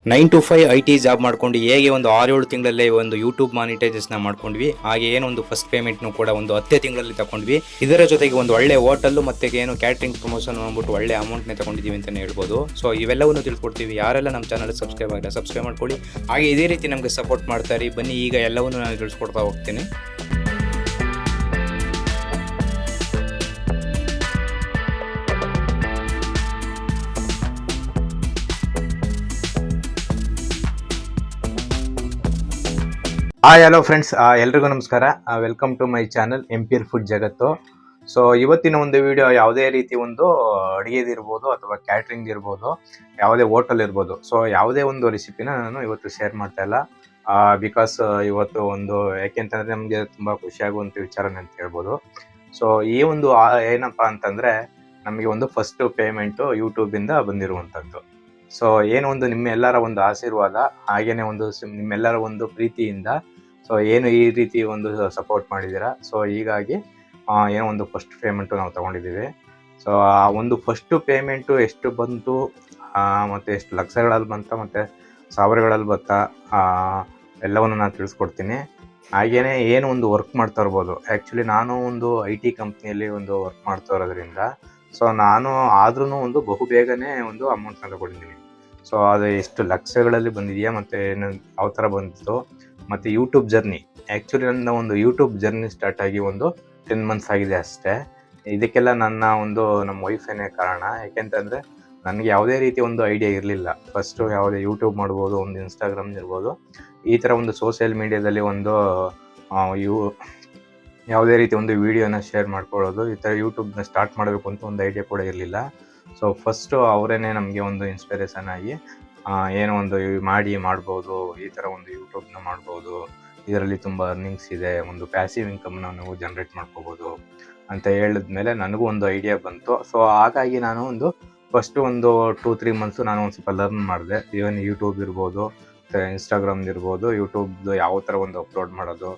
9 to 5 IT job ಮಾಡ್ಕೊಂಡು ಹೇಗೆ ಒಂದು 6-7 ತಿಂಗಳಲ್ಲೇ ಒಂದು ಯೂಟ್ಯೂಬ್ ಮಾನಿಟೈಸೇಷನ್ ಮಾಡ್ಕೊಂಡ್ವಿ. ಹಾಗೆ ಏನೋ ಒಂದು ಫಸ್ಟ್ ಪೇಮೆಂಟ್ನು ಕೂಡ ಒಂದು 10 ತಿಂಗಳಲ್ಲಿ ತಗೊಂಡ್ವಿ. ಇದರ ಜೊತೆಗೆ ಒಂದು ಒಳ್ಳೆ ಹೋಟೆಲ್ ಮತ್ತೆ ಏನು ಕ್ಯಾಟರಿಂಗ್ ಪ್ರಮೋಷನ್ ಅಂದ್ಬಿಟ್ಟು ಒಳ್ಳೆ ಅಮೌಂಟ್ನೇ ತಗೊಂಡಿದ್ದೀವಿ ಅಂತಲೇ ಹೇಳ್ಬೋದು. ಸೊ ಇವೆಲ್ಲವನ್ನು ತಿಳ್ಕೊಡ್ತೀವಿ. ಯಾರೆಲ್ಲ ನಮ್ಮ ಚಾನಲ್ ಸಬ್ಸ್ಕ್ರೈಬ್ ಆಗಿಲ್ಲ ಸಬ್ಸ್ಕ್ರೈಬ್ ಮಾಡ್ಕೊಳ್ಳಿ. ಹಾಗೆ ಇದೇ ರೀತಿ ನಮಗೆ ಸಪೋರ್ಟ್ ಮಾಡ್ತಾರೆ. ಬನ್ನಿ ಈಗ ಎಲ್ಲವನ್ನು ನಾನು ತಿಳಿಸ್ಕೊಡ್ತಾ ಹೋಗ್ತೀನಿ. ಹಾಯ್ ಹಲೋ ಫ್ರೆಂಡ್ಸ್, ಎಲ್ರಿಗೂ ನಮಸ್ಕಾರ. Welcome to my channel empire food ಜಗತ್ತು. ಸೊ ಇವತ್ತಿನ ಒಂದು ವಿಡಿಯೋ ಯಾವುದೇ ರೀತಿ ಒಂದು ಅಡುಗೆದಿರ್ಬೋದು ಅಥವಾ ಕ್ಯಾಟ್ರಿಂಗ್ ಇರ್ಬೋದು, ಯಾವುದೇ ಹೋಟೆಲ್ ಇರ್ಬೋದು, ಸೊ ಯಾವುದೇ ಒಂದು ರೆಸಿಪಿನ ನಾನು ಇವತ್ತು ಶೇರ್ ಮಾಡ್ತಾ ಇಲ್ಲ. ಬಿಕಾಸ್ ಇವತ್ತು ಒಂದು ಯಾಕೆಂತಂದರೆ ನಮಗೆ ತುಂಬ ಖುಷಿಯಾಗುವಂಥ ವಿಚಾರನೇ ಅಂತ ಹೇಳ್ಬೋದು. ಸೊ ಈ ಒಂದು ಏನಪ್ಪ ಅಂತಂದರೆ ನಮಗೆ ಒಂದು ಫಸ್ಟ್ ಪೇಮೆಂಟು ಯೂಟ್ಯೂಬಿಂದ ಬಂದಿರುವಂಥದ್ದು. ಸೊ ಏನು ಒಂದು ನಿಮ್ಮೆಲ್ಲರ ಒಂದು ಆಶೀರ್ವಾದ, ಹಾಗೇನೆ ಒಂದು ನಿಮ್ಮೆಲ್ಲರ ಒಂದು ಪ್ರೀತಿಯಿಂದ ಸೊ ಏನು ಈ ರೀತಿ ಒಂದು ಸಪೋರ್ಟ್ ಮಾಡಿದ್ದೀರಾ. ಸೊ ಹೀಗಾಗಿ ಏನೋ ಒಂದು ಫಸ್ಟ್ ಪೇಮೆಂಟು ನಾವು ತೊಗೊಂಡಿದ್ದೀವಿ. ಸೊ ಆ ಒಂದು ಫಸ್ಟು ಪೇಮೆಂಟು ಎಷ್ಟು ಬಂತು ಮತ್ತು ಎಷ್ಟು ಲಕ್ಷಗಳಲ್ಲಿ ಬಂತ ಮತ್ತು ಸಾವಿರಗಳಲ್ಲಿ ಬತ್ತಾ ಎಲ್ಲವನ್ನು ನಾನು ತಿಳಿಸ್ಕೊಡ್ತೀನಿ. ಹಾಗೆಯೇ ಏನು ಒಂದು ವರ್ಕ್ ಮಾಡ್ತಾ ಇರ್ಬೋದು. ಆ್ಯಕ್ಚುಲಿ ನಾನು ಒಂದು IT ಕಂಪ್ನಿಯಲ್ಲಿ ಒಂದು ವರ್ಕ್ ಮಾಡ್ತಾ ಇರೋದ್ರಿಂದ ಸೊ ನಾನು ಆದ್ರೂ ಒಂದು ಬಹುಬೇಗನೆ ಒಂದು ಅಮೌಂಟ್ನ ತಗೊಂಡಿದ್ದೀನಿ. ಸೊ ಅದು ಎಷ್ಟು ಲಕ್ಷಗಳಲ್ಲಿ ಬಂದಿದೆಯಾ ಮತ್ತು ಏನು ಯಾವ ಥರ ಬಂದಿತ್ತು ಮತ್ತು ಯೂಟ್ಯೂಬ್ ಜರ್ನಿ. ಆ್ಯಕ್ಚುಲಿ ನನ್ನ ಒಂದು ಯೂಟ್ಯೂಬ್ ಜರ್ನಿ ಸ್ಟಾರ್ಟ್ ಆಗಿ ಒಂದು 10 ಮಂತ್ಸ್ ಆಗಿದೆ ಅಷ್ಟೇ. ಇದಕ್ಕೆಲ್ಲ ನಮ್ಮ ವೈಫೇನೇ ಕಾರಣ. ಯಾಕೆಂತಂದರೆ ನನಗೆ ಯಾವುದೇ ರೀತಿ ಒಂದು ಐಡಿಯಾ ಇರಲಿಲ್ಲ. ಫಸ್ಟು ಯಾವುದೇ ಯೂಟ್ಯೂಬ್ ಮಾಡ್ಬೋದು, ಒಂದು ಇನ್ಸ್ಟಾಗ್ರಾಮ್ ಇರ್ಬೋದು, ಈ ಥರ ಒಂದು ಸೋಷಿಯಲ್ ಮೀಡಿಯಾದಲ್ಲಿ ಒಂದು ಯಾವುದೇ ರೀತಿ ಒಂದು ವೀಡಿಯೋನ ಶೇರ್ ಮಾಡ್ಕೊಳ್ಳೋದು, ಈ ಥರ ಯೂಟ್ಯೂಬ್ನ ಸ್ಟಾರ್ಟ್ ಮಾಡಬೇಕು ಅಂತ ಒಂದು ಐಡಿಯಾ ಕೂಡ ಇರಲಿಲ್ಲ. ಸೊ ಫಸ್ಟು ಅವರೇ ನಮಗೆ ಒಂದು ಇನ್ಸ್ಪಿರೇಷನ್ ಆಗಿ ಏನೋ ಒಂದು ಮಾಡ್ಬೋದು, ಈ ಥರ ಒಂದು ಯೂಟ್ಯೂಬ್ನ ಮಾಡ್ಬೋದು, ಇದರಲ್ಲಿ ತುಂಬ ಅರ್ನಿಂಗ್ಸ್ ಇದೆ, ಒಂದು ಪ್ಯಾಸಿವ್ ಇನ್ಕಮ್ನ ನಾವು ಜನ್ರೇಟ್ ಮಾಡ್ಕೋಬೋದು ಅಂತ ಹೇಳಿದ್ಮೇಲೆ ನನಗೂ ಒಂದು ಐಡಿಯಾ ಬಂತು. ಸೊ ಹಾಗಾಗಿ ನಾನು ಒಂದು ಫಸ್ಟು ಒಂದು 2-3 ಮಂತ್ಸು ನಾನು ಒಂದು ಸ್ವಲ್ಪ ಲರ್ನ್ ಮಾಡಿದೆ. ಈವನ್ ಯೂಟ್ಯೂಬ್ ಇರ್ಬೋದು, ಇನ್ಸ್ಟಾಗ್ರಾಮ್ದು ಇರ್ಬೋದು, ಯೂಟ್ಯೂಬ್ದು ಯಾವ ಥರ ಒಂದು ಅಪ್ಲೋಡ್ ಮಾಡೋದು,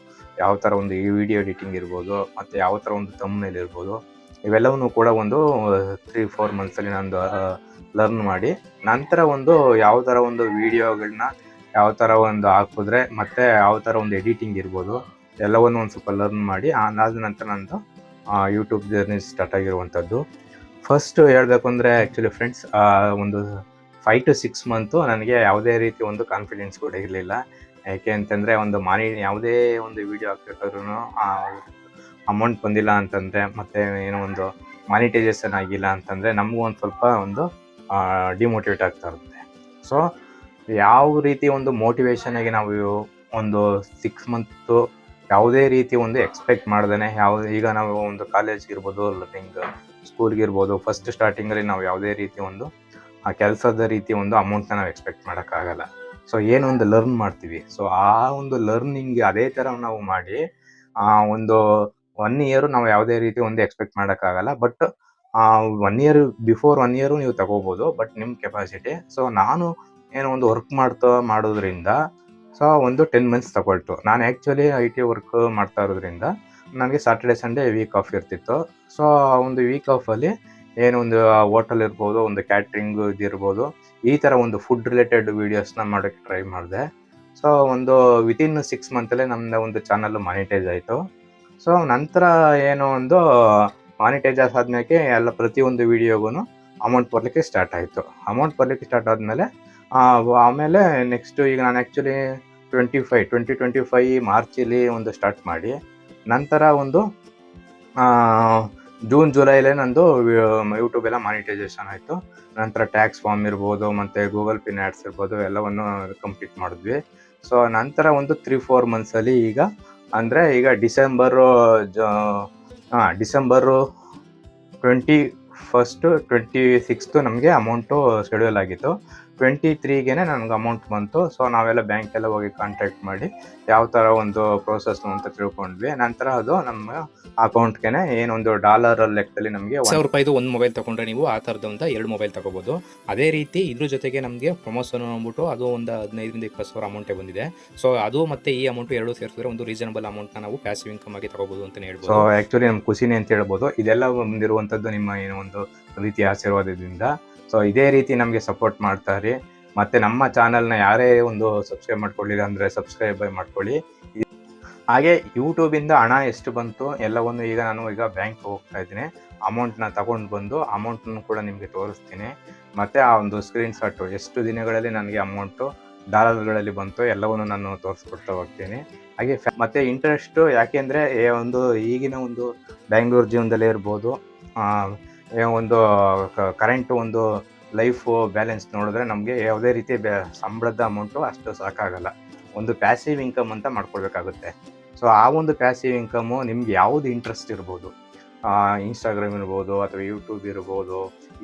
ಯಾವ ಥರ ಒಂದು ಈ ವಿಡಿಯೋ ಎಡಿಟಿಂಗ್ ಇರ್ಬೋದು, ಮತ್ತು ಯಾವ ಥರ ಒಂದು ಥಂಬ್ನೇಲ್ ಇರ್ಬೋದು, ಇವೆಲ್ಲವನ್ನೂ ಕೂಡ ಒಂದು 3-4 ಮಂತ್ಸಲ್ಲಿ ನಾನು ಲರ್ನ್ ಮಾಡಿ ನಂತರ ಒಂದು ಯಾವ ಥರ ಒಂದು ವೀಡಿಯೋಗಳನ್ನ ಯಾವ ಥರ ಒಂದು ಹಾಕಿದ್ರೆ ಮತ್ತು ಯಾವ ಥರ ಒಂದು ಎಡಿಟಿಂಗ್ ಇರ್ಬೋದು ಎಲ್ಲವನ್ನು ಒಂದು ಸ್ವಲ್ಪ ಲರ್ನ್ ಮಾಡಿ ಅದಾದ ನಂತರ ನಂದು ಯೂಟ್ಯೂಬ್ ಜರ್ನಿ ಸ್ಟಾರ್ಟ್ ಆಗಿರುವಂಥದ್ದು. ಫಸ್ಟು ಹೇಳಬೇಕು ಅಂದರೆ ಆ್ಯಕ್ಚುಲಿ ಫ್ರೆಂಡ್ಸ್, ಒಂದು 5 to 6 ಮಂತು ನನಗೆ ಯಾವುದೇ ರೀತಿ ಒಂದು ಕಾನ್ಫಿಡೆನ್ಸ್ ಕೂಡ ಇರಲಿಲ್ಲ. ಯಾಕೆ ಅಂತಂದರೆ ಒಂದು ಯಾವುದೇ ಒಂದು ವೀಡಿಯೋ ಹಾಕ್ಬೇಕಾದ್ರೂ ಅಮೌಂಟ್ ಬಂದಿಲ್ಲ ಅಂತಂದರೆ ಮತ್ತು ಏನೋ ಒಂದು ಮಾನಿಟೈಸೇಷನ್ ಆಗಿಲ್ಲ ಅಂತಂದರೆ ನಮಗೂ ಒಂದು ಸ್ವಲ್ಪ ಒಂದು ಡಿಮೋಟಿವೇಟ್ ಆಗ್ತಾ ಇರುತ್ತೆ. ಸೊ ಯಾವ ರೀತಿ ಒಂದು ಮೋಟಿವೇಶನಾಗಿ ನಾವು ಒಂದು 6 ಮಂತು ಯಾವುದೇ ರೀತಿ ಒಂದು ಎಕ್ಸ್ಪೆಕ್ಟ್ ಮಾಡ್ದೇ ಈಗ ನಾವು ಒಂದು ಕಾಲೇಜ್ಗಿರ್ಬೋದು, ಲರ್ನಿಂಗ್ ಸ್ಕೂಲ್ಗಿರ್ಬೋದು, ಫಸ್ಟ್ ಸ್ಟಾರ್ಟಿಂಗಲ್ಲಿ ನಾವು ಯಾವುದೇ ರೀತಿ ಒಂದು ಕೆಲಸದ ರೀತಿ ಒಂದು ಅಮೌಂಟ್ನ ನಾವು ಎಕ್ಸ್ಪೆಕ್ಟ್ ಮಾಡೋಕ್ಕಾಗಲ್ಲ. ಸೊ ಏನೋ ಒಂದು ಲರ್ನ್ ಮಾಡ್ತೀವಿ. ಸೊ ಆ ಒಂದು ಲರ್ನಿಂಗ್ ಅದೇ ಥರ ನಾವು ಮಾಡಿ ಒಂದು 1 ಇಯರು ನಾವು ಯಾವುದೇ ರೀತಿ ಒಂದು ಎಕ್ಸ್ಪೆಕ್ಟ್ ಮಾಡೋಕ್ಕಾಗಲ್ಲ. ಬಟ್ 1 ಇಯರ್ ಬಿಫೋರ್ 1 ಇಯರು ನೀವು ತಗೋಬೋದು, ಬಟ್ ನಿಮ್ಮ ಕೆಪಾಸಿಟಿ. ಸೊ ನಾನು ಏನೋ ಒಂದು ವರ್ಕ್ ಮಾಡೋದ್ರಿಂದ ಸೊ ಒಂದು 10 ಮಂತ್ಸ್ ತಗೊಳ್ತು. ನಾನು ಆ್ಯಕ್ಚುಲಿ IT ವರ್ಕ್ ಮಾಡ್ತಾ ಇರೋದ್ರಿಂದ ನನಗೆ ಸಾಟರ್ಡೆ ಸಂಡೇ ವೀಕ್ ಆಫ್ ಇರ್ತಿತ್ತು. ಸೊ ಒಂದು ವೀಕ್ ಆಫಲ್ಲಿ ಏನೋ ಒಂದು ಹೋಟೆಲ್ ಇರ್ಬೋದು, ಒಂದು ಕ್ಯಾಟ್ರಿಂಗ್ ಇದಿರ್ಬೋದು, ಈ ಥರ ಒಂದು ಫುಡ್ ರಿಲೇಟೆಡ್ ವೀಡಿಯೋಸ್ನ ಮಾಡೋಕ್ಕೆ ಟ್ರೈ ಮಾಡಿದೆ. ಸೊ ಒಂದು ವಿತಿನ್ 6 ಮಂತಲ್ಲೇ ನಮ್ಮದು ಒಂದು ಚಾನಲ್ ಮಾನಿಟೈಸ್ ಆಯಿತು. ಸೊ ನಂತರ ಏನೋ ಒಂದು ಮಾನಿಟೈಸ್ ಆದ್ಮೇಲೆ ಎಲ್ಲ ಪ್ರತಿಯೊಂದು ವೀಡಿಯೋಗೂ ಅಮೌಂಟ್ ಬರಲಿಕ್ಕೆ ಸ್ಟಾರ್ಟ್ ಆಯಿತು. ಅಮೌಂಟ್ ಬರಲಿಕ್ಕೆ ಸ್ಟಾರ್ಟ್ ಆದಮೇಲೆ ಆಮೇಲೆ ನೆಕ್ಸ್ಟು ಈಗ ನಾನು ಆ್ಯಕ್ಚುಲಿ 2025 ಮಾರ್ಚಲ್ಲಿ ಒಂದು ಸ್ಟಾರ್ಟ್ ಮಾಡಿ ನಂತರ ಒಂದು ಜೂನ್ ಜುಲೈಲೇ ನಂದು ಯೂಟ್ಯೂಬೆಲ್ಲ ಮಾನಿಟೈಸೇಷನ್ ಆಯಿತು. ನಂತರ ಟ್ಯಾಕ್ಸ್ ಫಾರ್ಮ್ ಇರ್ಬೋದು ಮತ್ತು ಗೂಗಲ್ ಪಿನ್ ಆ್ಯಡ್ಸ್ ಇರ್ಬೋದು ಎಲ್ಲವನ್ನು ಕಂಪ್ಲೀಟ್ ಮಾಡಿದ್ವಿ. ಸೊ ನಂತರ ಒಂದು 3-4 ಮಂತ್ಸಲ್ಲಿ ಈಗ ಅಂದರೆ ಈಗ ಡಿಸೆಂಬರು 21st 26th ನಮಗೆ ಅಮೌಂಟು ಶೆಡ್ಯೂಲ್ ಆಗಿತ್ತು. 23ಗೆ ನನಗೆ ಅಮೌಂಟ್ ಬಂತು. ಸೊ ನಾವೆಲ್ಲ ಬ್ಯಾಂಕೆಲ್ಲ ಹೋಗಿ ಕಾಂಟ್ಯಾಕ್ಟ್ ಮಾಡಿ ಯಾವ ಥರ ಒಂದು ಪ್ರೋಸೆಸ್ ಅಂತ ತಿಳ್ಕೊಂಡ್ವಿ. ನಂತರ ಅದು ನಮ್ಮ ಅಕೌಂಟ್ಗೆ ಏನೊಂದು $1 ಲೆಕ್ಕದಲ್ಲಿ ನಮಗೆ ₹1,000 ಒಂದು ಮೊಬೈಲ್ ತೊಗೊಂಡ್ರೆ ನೀವು ಆ ಥರದಂತ 2 ಮೊಬೈಲ್ ತೊಗೋಬೋದು. ಅದೇ ರೀತಿ ಇದ್ರ ಜೊತೆಗೆ ನಮಗೆ ಪ್ರಮೋಷನ್ ಅಂದ್ಬಿಟ್ಟು ಅದು ಒಂದು 15,000-20,000 ಅಮೌಂಟೇ ಬಂದಿದೆ. ಸೊ ಅದು ಮತ್ತು ಈ ಅಮೌಂಟು ಎರಡು ಸೇರಿಸಿದ್ರೆ ಒಂದು ರೀಸನಬಲ್ ಅಮೌಂಟ್ನ ನಾವು ಪ್ಯಾಸಿವ್ ಇನ್ಕಮ್ ಆಗಿ ತಗೋಬೋದು ಅಂತಲೇ ಹೇಳ್ಬೋದು. ಸೊ ಆ್ಯಕ್ಚುಲಿ ನಮ್ಮ ಖುಷಿನೇ ಅಂತ ಹೇಳ್ಬೋದು. ಇದೆಲ್ಲ ಬಂದಿರುವಂಥದ್ದು ನಿಮ್ಮ ಏನೋ ಒಂದು ರೀತಿಯ ಆಶೀರ್ವಾದದಿಂದ. ಸೊ ಇದೇ ರೀತಿ ನಮಗೆ ಸಪೋರ್ಟ್ ಮಾಡ್ತಾರೆ. ಮತ್ತು ನಮ್ಮ ಚಾನಲ್ನ ಯಾರೇ ಒಂದು ಸಬ್ಸ್ಕ್ರೈಬ್ ಮಾಡ್ಕೊಳ್ಳಿಲ್ಲ ಅಂದರೆ ಸಬ್ಸ್ಕ್ರೈಬ್ ಮಾಡ್ಕೊಳ್ಳಿ. ಹಾಗೆ ಯೂಟ್ಯೂಬಿಂದ ಹಣ ಎಷ್ಟು ಬಂತು ಎಲ್ಲವನ್ನು ಈಗ ಬ್ಯಾಂಕ್ ಹೋಗ್ತಾ ಇದ್ದೀನಿ, ಅಮೌಂಟ್ನ ತಗೊಂಡು ಬಂದು ಅಮೌಂಟನ್ನು ಕೂಡ ನಿಮಗೆ ತೋರಿಸ್ತೀನಿ. ಮತ್ತು ಆ ಒಂದು ಸ್ಕ್ರೀನ್ಶಾಟು ಎಷ್ಟು ದಿನಗಳಲ್ಲಿ ನನಗೆ ಅಮೌಂಟು ಡಾಲರ್ಗಳಲ್ಲಿ ಬಂತು ಎಲ್ಲವನ್ನು ನಾನು ತೋರಿಸ್ಕೊಡ್ತಾ ಹೋಗ್ತೀನಿ. ಹಾಗೆ ಮತ್ತು ಇಂಟ್ರೆಸ್ಟು ಯಾಕೆಂದರೆ ಒಂದು ಈಗಿನ ಒಂದು ಬ್ಯಾಂಗ್ಳೂರು ಜೀವನದಲ್ಲೇ ಇರ್ಬೋದು, ಒಂದು ಕರೆಂಟು ಒಂದು ಲೈಫು ಬ್ಯಾಲೆನ್ಸ್ ನೋಡಿದ್ರೆ ನಮಗೆ ಯಾವುದೇ ರೀತಿ ಸಂಬಳದ ಅಮೌಂಟು ಅಷ್ಟು ಸಾಕಾಗಲ್ಲ. ಒಂದು ಪ್ಯಾಸಿವ್ ಇನ್ಕಮ್ ಅಂತ ಮಾಡ್ಕೊಳ್ಬೇಕಾಗುತ್ತೆ. ಸೊ ಆ ಒಂದು ಪ್ಯಾಸಿವ್ ಇನ್ಕಮ್ಮು ನಿಮ್ಗೆ ಯಾವುದು ಇಂಟ್ರೆಸ್ಟ್ ಇರ್ಬೋದು, ಇನ್ಸ್ಟಾಗ್ರಾಮ್ ಇರ್ಬೋದು ಅಥವಾ ಯೂಟ್ಯೂಬ್ ಇರ್ಬೋದು,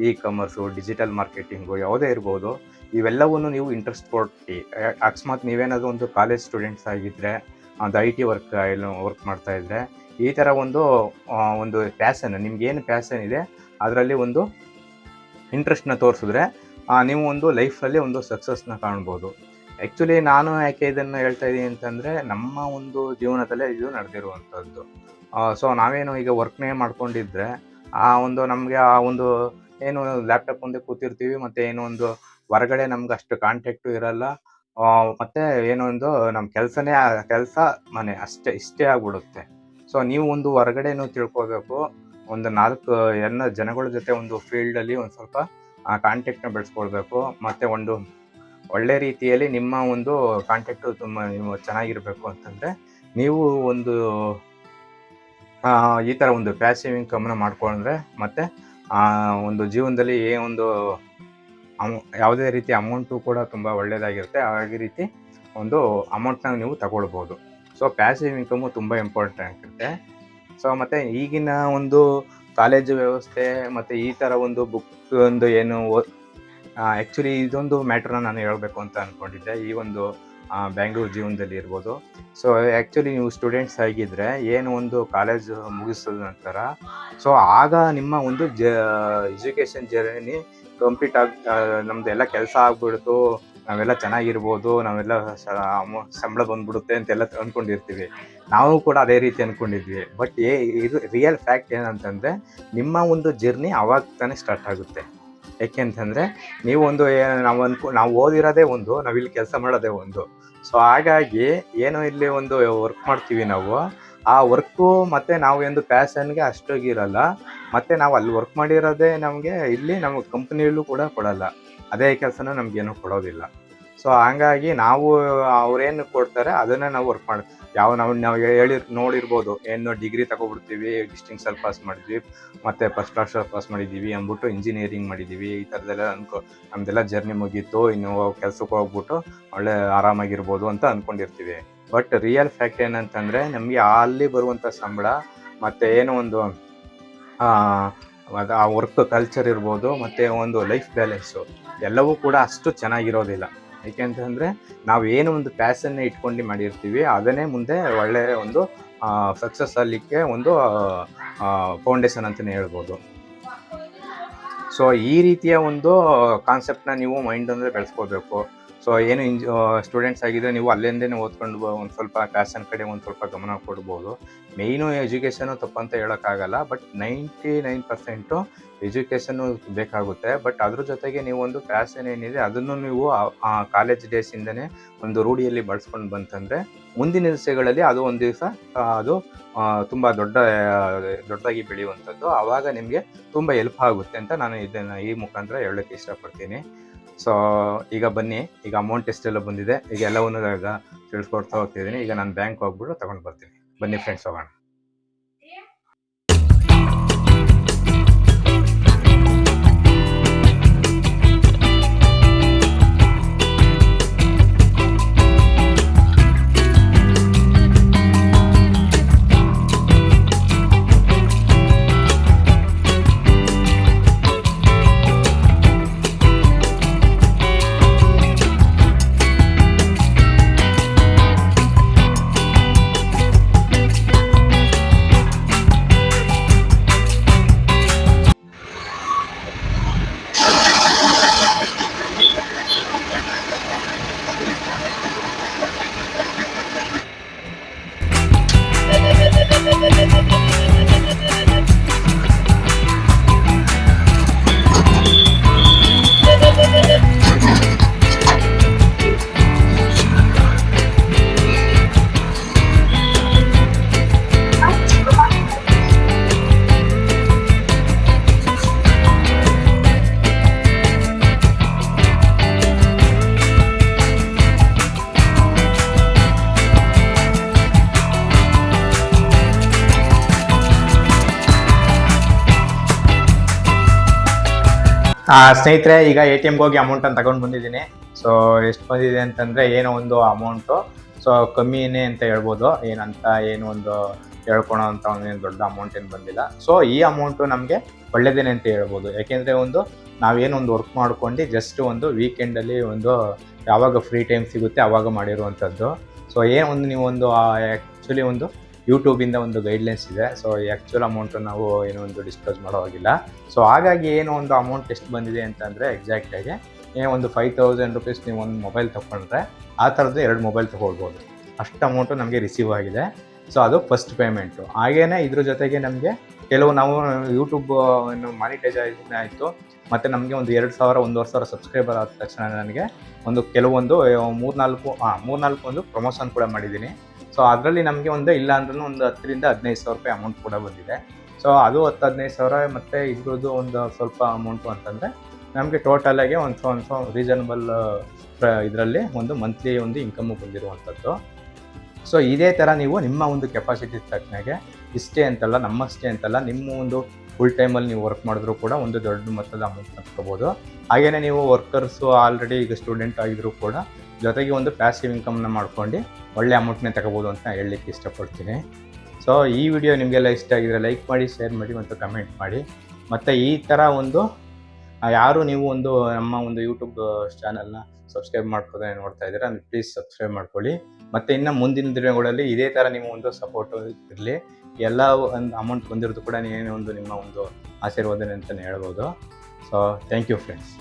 ಇ ಕಾಮರ್ಸು, ಡಿಜಿಟಲ್ ಮಾರ್ಕೆಟಿಂಗು ಯಾವುದೇ ಇರ್ಬೋದು, ಇವೆಲ್ಲವನ್ನು ನೀವು ಇಂಟ್ರೆಸ್ಟ್ ಕೊಟ್ಟು ಅಕಸ್ಮಾತ್ ನೀವೇನಾದರೂ ಒಂದು ಕಾಲೇಜ್ ಸ್ಟೂಡೆಂಟ್ಸ್ ಆಗಿದ್ದರೆ, ಒಂದು IT ವರ್ಕ್ ಮಾಡ್ತಾಯಿದ್ರೆ, ಈ ಥರ ಒಂದು ಪ್ಯಾಷನ್ ನಿಮ್ಗೇನು ಪ್ಯಾಷನ್ ಇದೆ ಅದರಲ್ಲಿ ಒಂದು ಇಂಟ್ರೆಸ್ಟ್ನ ತೋರಿಸಿದ್ರೆ ನೀವು ಒಂದು ಲೈಫಲ್ಲಿ ಒಂದು ಸಕ್ಸಸ್ನ ಕಾಣ್ಬೋದು. ಆ್ಯಕ್ಚುಲಿ ನಾನು ಯಾಕೆ ಇದನ್ನು ಹೇಳ್ತಾ ಇದ್ದೀನಿ ಅಂತಂದರೆ ನಮ್ಮ ಒಂದು ಜೀವನದಲ್ಲೇ ಇದು ನಡೆದಿರುವಂಥದ್ದು. ಸೊ ನಾವೇನು ಈಗ ವರ್ಕ್ನೇ ಮಾಡ್ಕೊಂಡಿದ್ರೆ ನಮಗೆ ಏನು ಲ್ಯಾಪ್ಟಾಪ್ ಮುಂದೆ ಕೂತಿರ್ತೀವಿ, ಮತ್ತು ಏನೋ ಒಂದು ಹೊರಗಡೆ ನಮ್ಗೆ ಅಷ್ಟು ಕಾಂಟ್ಯಾಕ್ಟು ಇರಲ್ಲ, ಮತ್ತು ನಮ್ಮ ಕೆಲಸ ಮನೆ ಇಷ್ಟೇ ಆಗ್ಬಿಡುತ್ತೆ. ಸೊ ನೀವು ಒಂದು ಹೊರಗಡೆನೂ ತಿಳ್ಕೊಬೇಕು, ಒಂದು 4 ಜನಗಳ ಜೊತೆ ಒಂದು ಫೀಲ್ಡಲ್ಲಿ ಒಂದು ಸ್ವಲ್ಪ ಕಾಂಟ್ಯಾಕ್ಟ್ನ ಬೆಳೆಸ್ಕೊಳ್ಬೇಕು, ಮತ್ತು ಒಂದು ಒಳ್ಳೆ ರೀತಿಯಲ್ಲಿ ನಿಮ್ಮ ಒಂದು ಕಾಂಟ್ಯಾಕ್ಟು ನೀವು ಚೆನ್ನಾಗಿರಬೇಕು ಅಂತಂದರೆ ನೀವು ಈ ಥರ ಒಂದು ಪ್ಯಾಸಿವ್ ಇನ್ಕಮ್ನ ಮಾಡ್ಕೊಂಡ್ರೆ, ಮತ್ತು ಒಂದು ಜೀವನದಲ್ಲಿ ಯಾವುದೇ ರೀತಿ ಅಮೌಂಟು ಕೂಡ ತುಂಬ ಒಳ್ಳೆಯದಾಗಿರುತ್ತೆ. ಹಾಗೆ ರೀತಿ ಒಂದು ಅಮೌಂಟ್ನ ನೀವು ತಗೊಳ್ಬೋದು. ಸೊ ಪ್ಯಾಸಿವ್ ಇನ್ಕಮ್ಮು ತುಂಬ ಇಂಪಾರ್ಟೆಂಟ್ ಇರುತ್ತೆ. ಸೊ ಮತ್ತು ಈಗಿನ ಒಂದು ಕಾಲೇಜು ವ್ಯವಸ್ಥೆ ಮತ್ತು ಈ ಥರ ಒಂದು ಬುಕ್ ಏನು ಆ್ಯಕ್ಚುಲಿ ಇದೊಂದು ಮ್ಯಾಟ್ರನ್ನ ನಾನು ಹೇಳಬೇಕು ಅಂತ ಅಂದ್ಕೊಂಡಿದ್ದೆ ಈ ಒಂದು ಬ್ಯಾಂಗ್ಳೂರು ಜೀವನದಲ್ಲಿ ಇರ್ಬೋದು. ಸೊ ಆ್ಯಕ್ಚುಲಿ ನೀವು ಸ್ಟೂಡೆಂಟ್ಸ್ ಆಗಿದ್ದರೆ ಏನು ಒಂದು ಕಾಲೇಜ್ ಮುಗಿಸಿದ ನಂತರ ಸೊ ಆಗ ನಿಮ್ಮ ಒಂದು ಎಜುಕೇಷನ್ ಜರ್ನಿ ಕಂಪ್ಲೀಟ್ ನಮ್ಮದು ಎಲ್ಲ ಕೆಲಸ ಆಗ್ಬಿಡ್ತು, ನಾವೆಲ್ಲ ಚೆನ್ನಾಗಿರ್ಬೋದು, ನಾವೆಲ್ಲ ಸಂಬಳ ಬಂದ್ಬಿಡುತ್ತೆ ಅಂತೆಲ್ಲ ಅಂದ್ಕೊಂಡಿರ್ತೀವಿ. ನಾವು ಕೂಡ ಅದೇ ರೀತಿ ಅಂದ್ಕೊಂಡಿದ್ವಿ. ಬಟ್ ಇದು ರಿಯಲ್ ಫ್ಯಾಕ್ಟ್ ಏನಂತಂದರೆ ನಿಮ್ಮ ಒಂದು ಜರ್ನಿ ಆವಾಗ ತಾನೇ ಸ್ಟಾರ್ಟ್ ಆಗುತ್ತೆ. ಯಾಕೆ ಅಂತಂದರೆ ನೀವು ನಾವು ಓದಿರೋದೇ ಒಂದು, ನಾವಿಲ್ಲಿ ಕೆಲಸ ಮಾಡೋದೇ ಒಂದು. ಸೊ ಹಾಗಾಗಿ ಏನು ಇಲ್ಲಿ ಒಂದು ವರ್ಕ್ ಮಾಡ್ತೀವಿ ನಾವು, ಆ ವರ್ಕು ಮತ್ತು ನಾವು ಒಂದು ಪ್ಯಾಷನ್ಗೆ ಅಷ್ಟೋಗಿರಲ್ಲ, ಮತ್ತು ನಾವು ಅಲ್ಲಿ ವರ್ಕ್ ಮಾಡಿರೋದೇ ಇಲ್ಲಿ ನಮಗೆ ಕಂಪ್ನಿಯಲ್ಲೂ ಕೂಡ ಕೊಡಲ್ಲ, ಅದೇ ಕೆಲಸನ ನಮಗೇನು ಕೊಡೋದಿಲ್ಲ. ಸೊ ಹಾಗಾಗಿ ನಾವು ಅವ್ರೇನು ಕೊಡ್ತಾರೆ ಅದನ್ನೇ ನಾವು ವರ್ಕ್ ಮಾಡಿ ನಾವು ನೋಡಿರ್ಬೋದು, ಏನು ಡಿಗ್ರಿ ತಗೊಬಿಡ್ತೀವಿ, ಡಿಸ್ಟಿಂಕ್ಷನ್ ಪಾಸ್ ಮಾಡಿದ್ವಿ, ಮತ್ತು ಫಸ್ಟ್ ಕ್ಲಾಸ್ ಪಾಸ್ ಮಾಡಿದ್ದೀವಿ ಅಂದ್ಬಿಟ್ಟು ಇಂಜಿನಿಯರಿಂಗ್ ಮಾಡಿದ್ದೀವಿ, ಈ ಥರದ್ದೆಲ್ಲ ನಮ್ಮದೆಲ್ಲ ಜರ್ನಿ ಮುಗೀತು, ಇನ್ನು ಕೆಲಸಕ್ಕೆ ಹೋಗ್ಬಿಟ್ಟು ಒಳ್ಳೆ ಆರಾಮಾಗಿರ್ಬೋದು ಅಂತ ಅಂದ್ಕೊಂಡಿರ್ತೀವಿ. ಬಟ್ ರಿಯಲ್ ಫ್ಯಾಕ್ಟ್ ಏನಂತಂದರೆ ನಮಗೆ ಅಲ್ಲಿ ಬರುವಂಥ ಸಂಬಳ ಮತ್ತು ಆ ವರ್ಕ್ ಕಲ್ಚರ್ ಇರ್ಬೋದು, ಮತ್ತು ಒಂದು ಲೈಫ್ ಬ್ಯಾಲೆನ್ಸು ಎಲ್ಲವೂ ಕೂಡ ಅಷ್ಟು ಚೆನ್ನಾಗಿರೋದಿಲ್ಲ. ಏಕೆಂತಂದರೆ ನಾವೇನು ಒಂದು ಪ್ಯಾಷನ್ನ ಇಟ್ಕೊಂಡು ಮಾಡಿರ್ತೀವಿ ಅದನ್ನೇ ಮುಂದೆ ಒಳ್ಳೆಯ ಒಂದು ಸಕ್ಸಸ್ ಆಗಲಿಕ್ಕೆ ಒಂದು ಫೌಂಡೇಶನ್ ಅಂತಲೇ ಹೇಳ್ಬೋದು. ಸೊ ಈ ರೀತಿಯ ಒಂದು ಕಾನ್ಸೆಪ್ಟನ್ನ ನೀವು ಮೈಂಡಲ್ಲಿ ಬೆಳೆಸ್ಕೋಬೇಕು. ಸೊ ಏನು ಸ್ಟೂಡೆಂಟ್ಸ್ ಆಗಿದ್ದರೆ ನೀವು ಅಲ್ಲಿಂದೇ ಓದ್ಕೊಂಡು ಒಂದು ಸ್ವಲ್ಪ ಪ್ಯಾಷನ್ ಕಡೆ ಒಂದು ಸ್ವಲ್ಪ ಗಮನ ಕೊಡ್ಬೋದು. ಮೇಯ್ನು ಎಜುಕೇಷನು ತಪ್ಪಂತ ಹೇಳೋಕ್ಕಾಗಲ್ಲ, ಬಟ್ 99% ಎಜುಕೇಷನ್ನು ಬೇಕಾಗುತ್ತೆ. ಬಟ್ ಅದ್ರ ಜೊತೆಗೆ ನೀವು ಒಂದು ಪ್ಯಾಷನ್ ಏನಿದೆ ಅದನ್ನು ನೀವು ಕಾಲೇಜ್ ಡೇಸಿಂದನೇ ಒಂದು ರೂಢಿಯಲ್ಲಿ ಬಳಸ್ಕೊಂಡು ಬಂತಂದರೆ ಮುಂದಿನ ದಿವಸಗಳಲ್ಲಿ ಅದು ಒಂದು ದಿವಸ ಅದು ತುಂಬ ದೊಡ್ಡದಾಗಿ ಬೆಳೆಯುವಂಥದ್ದು. ಆವಾಗ ನಿಮಗೆ ತುಂಬ ಹೆಲ್ಪ್ ಆಗುತ್ತೆ ಅಂತ ನಾನು ಇದನ್ನು ಈ ಮುಖಾಂತರ ಹೇಳೋಕ್ಕೆ ಇಷ್ಟಪಡ್ತೀನಿ. ಸೊ ಈಗ ಬನ್ನಿ, ಈಗ ಅಮೌಂಟ್ ಎಷ್ಟೆಲ್ಲ ಬಂದಿದೆ ಈಗ ಎಲ್ಲವನ್ನು ತಿಳಿಸ್ಕೊಡ್ತಾ ಹೋಗ್ತಿದ್ದೀನಿ. ಈಗ ನಾನು ಬ್ಯಾಂಕ್ ಹೋಗ್ಬಿಟ್ಟು ತಗೊಂಡು ಬರ್ತೀನಿ. ಬನ್ನಿ ಫ್ರೆಂಡ್ಸ್, ಹೋಗೋಣ. ಸ್ನೇಹಿತರೆ, ಈಗ ATMಗೆ ಹೋಗಿ ಅಮೌಂಟನ್ನು ತಗೊಂಡು ಬಂದಿದ್ದೀನಿ. ಸೊ ಎಷ್ಟು ಬಂದಿದೆ ಅಂತಂದರೆ ಏನೋ ಒಂದು ಅಮೌಂಟು, ಸೊ ಕಮ್ಮಿನೇ ಅಂತ ಹೇಳ್ಬೋದು. ಏನು ಒಂದು ಹೇಳ್ಕೊಳೋ ಅಂತ ಒಂದೇನು ದೊಡ್ಡ ಅಮೌಂಟ್ ಏನು ಬಂದಿಲ್ಲ. ಸೊ ಈ ಅಮೌಂಟು ನಮಗೆ ಒಳ್ಳೆಯದೇನೆ ಅಂತ ಹೇಳ್ಬೋದು. ಯಾಕೆಂದರೆ ನಾವೇನೊಂದು ವರ್ಕ್ ಮಾಡ್ಕೊಂಡು ಜಸ್ಟ್ ಒಂದು ವೀಕೆಂಡಲ್ಲಿ ಯಾವಾಗ ಫ್ರೀ ಟೈಮ್ ಸಿಗುತ್ತೆ ಆವಾಗ ಮಾಡಿರುವಂಥದ್ದು. ಸೊ ನೀವು ಆ್ಯಕ್ಚುಲಿ ಯೂಟ್ಯೂಬಿಂದ ಗೈಡ್ಲೈನ್ಸ್ ಇದೆ. ಸೊ ಈ ಆ್ಯಕ್ಚುಲ್ ಅಮೌಂಟು ನಾವು ಡಿಸ್ಕ್ಲೋಸ್ ಮಾಡೋ ಹಾಗಿಲ್ಲ. ಸೊ ಹಾಗಾಗಿ ಅಮೌಂಟ್ ಎಷ್ಟು ಬಂದಿದೆ ಅಂತಂದರೆ ಎಕ್ಸಾಕ್ಟಾಗಿ 5,000 ರುಪೀಸ್ ನೀವು ಒಂದು ಮೊಬೈಲ್ ತೊಗೊಂಡ್ರೆ ಆ ಥರದ್ದು 2 ಮೊಬೈಲ್ ತೊಗೊಳ್ಬೋದು. ಅಷ್ಟು ಅಮೌಂಟು ನಮಗೆ ರಿಸೀವ್ ಆಗಿದೆ. ಸೊ ಅದು ಫಸ್ಟ್ ಪೇಮೆಂಟು. ಹಾಗೇ ಇದ್ರ ಜೊತೆಗೆ ನಮಗೆ ನಾವು ಯೂಟ್ಯೂಬ್ ಮಾನಿಟೈಸೇಷನ್ ಆಯಿತು, ಮತ್ತು ನಮಗೆ 2,000 1,500 ಸಬ್ಸ್ಕ್ರೈಬರ್ ಆದ ತಕ್ಷಣ ನನಗೆ ಕೆಲವೊಂದು 3-4 ಪ್ರಮೋಷನ್ ಕೂಡ ಮಾಡಿದ್ದೀನಿ. ಸೊ ಅದರಲ್ಲಿ ನಮಗೆ ಇಲ್ಲ ಅಂದ್ರೂ 10,000 to 15,000 ರೂಪಾಯಿ ಅಮೌಂಟ್ ಕೂಡ ಬಂದಿದೆ. ಸೊ ಅದು 10-15,000 ಮತ್ತು ಇದ್ರದ್ದು ಸ್ವಲ್ಪ ಅಮೌಂಟು ಅಂತಂದರೆ ನಮಗೆ ಟೋಟಲಾಗಿ ಸ್ವಲ್ಪ ರೀಸನಬಲ್ ಇದರಲ್ಲಿ ಮಂತ್ಲಿ ಇನ್ಕಮ್ಮು ಬಂದಿರುವಂಥದ್ದು. ಸೊ ಇದೇ ಥರ ನೀವು ನಿಮ್ಮ ಕೆಪಾಸಿಟಿ ತಕ್ಕನಾಗೆ ಇಷ್ಟೇ ಅಂತಲ್ಲ, ನಮ್ಮಷ್ಟೇ ಅಂತಲ್ಲ, ನಿಮ್ಮ ಫುಲ್ ಟೈಮಲ್ಲಿ ನೀವು ವರ್ಕ್ ಮಾಡಿದ್ರೂ ಕೂಡ ದೊಡ್ಡ ಮೊತ್ತದ ಅಮೌಂಟ್ ತಗೋಬೋದು. ಹಾಗೆಯೇ ನೀವು ವರ್ಕರ್ಸು ಆಲ್ರೆಡಿ ಈಗ ಸ್ಟೂಡೆಂಟ್ ಆಗಿದ್ರೂ ಕೂಡ ಜೊತೆಗೆ ಪ್ಯಾಸಿವ್ ಇನ್ಕಮ್ನ ಮಾಡ್ಕೊಂಡು ಒಳ್ಳೆ ಅಮೌಂಟ್ನೇ ತಗೋಬೋದು ಅಂತ ಹೇಳಲಿಕ್ಕೆ ಇಷ್ಟಪಡ್ತೀನಿ. ಸೊ ಈ ವಿಡಿಯೋ ನಿಮಗೆಲ್ಲ ಇಷ್ಟ ಆಗಿದ್ರೆ ಲೈಕ್ ಮಾಡಿ, ಶೇರ್ ಮಾಡಿ ಮತ್ತು ಕಮೆಂಟ್ ಮಾಡಿ. ಮತ್ತು ಈ ಥರ ಯಾರು ನೀವು ನಮ್ಮ ಯೂಟ್ಯೂಬ್ ಚಾನಲ್ನ ಸಬ್ಸ್ಕ್ರೈಬ್ ಮಾಡ್ಕೋದೇ ನೋಡ್ತಾ ಇದ್ದೀರಾ, ಪ್ಲೀಸ್ ಸಬ್ಸ್ಕ್ರೈಬ್ ಮಾಡ್ಕೊಳ್ಳಿ. ಮತ್ತು ಇನ್ನು ಮುಂದಿನ ದಿನಗಳಲ್ಲಿ ಇದೇ ಥರ ನಿಮ್ಮ ಸಪೋರ್ಟು ಇರಲಿ. ಎಲ್ಲ ಅಮೌಂಟ್ ಬಂದಿರೋದು ಕೂಡ ನಿಮ್ಮ ಆಶೀರ್ವಾದನೆ ಅಂತಲೇ ಹೇಳ್ಬೋದು. So thank you friends.